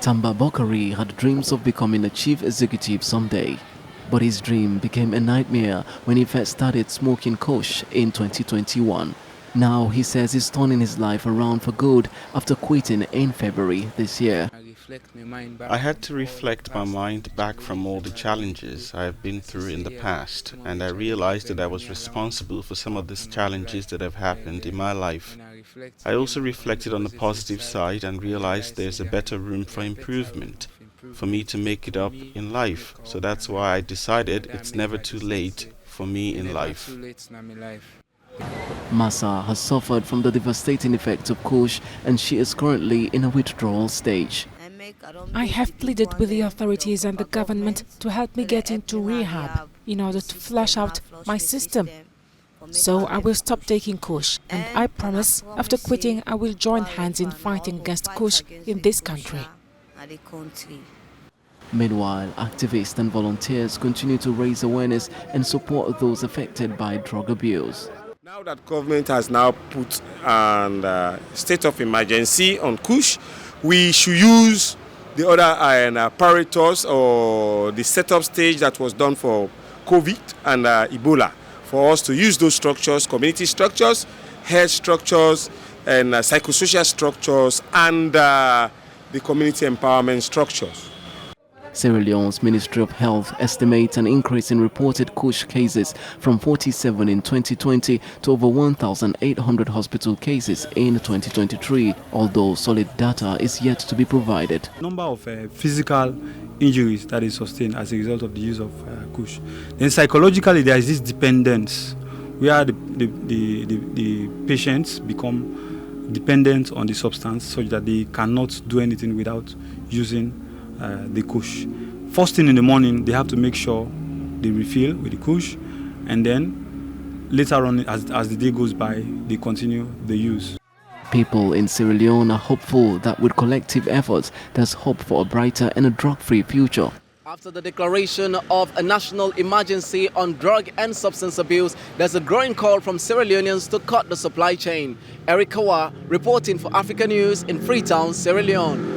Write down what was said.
Tamba Bokari had dreams of becoming a chief executive someday. But his dream became a nightmare when he first started smoking kush in 2021. Now he says he's turning his life around for good after quitting in February this year. I had to reflect my mind back from all the challenges I have been through in the past, and I realized that I was responsible for some of these challenges that have happened in my life. I also reflected on the positive side and realized there's a better room for improvement for me to make it up in life. So that's why I decided it's never too late for me in life. Massa has suffered from the devastating effects of kush, and she is currently in a withdrawal stage. I have pleaded with the authorities and the government to help me get into rehab in order to flush out my system. So I will stop taking kush, and I promise after quitting I will join hands in fighting against kush in this country. Meanwhile, activists and volunteers continue to raise awareness and support those affected by drug abuse. Now that government has now put a state of emergency on kush, we should use the other apparatus or the setup stage that was done for COVID and Ebola for us to use those structures, community structures, health structures, and psychosocial structures, and the community empowerment structures. Sierra Leone's Ministry of Health estimates an increase in reported kush cases from 47 in 2020 to over 1,800 hospital cases in 2023, although solid data is yet to be provided. Number of physical injuries that is sustained as a result of the use of kush. Then psychologically there is this dependence where the patients become dependent on the substance such that they cannot do anything without using the kush. First thing in the morning, they have to make sure they refill with the kush, and then later on, as the day goes by, they continue the use. People in Sierra Leone are hopeful that with collective efforts, there's hope for a brighter and a drug-free future. After the declaration of a national emergency on drug and substance abuse, there's a growing call from Sierra Leoneans to cut the supply chain. Eric Kawa reporting for Africanews in Freetown, Sierra Leone.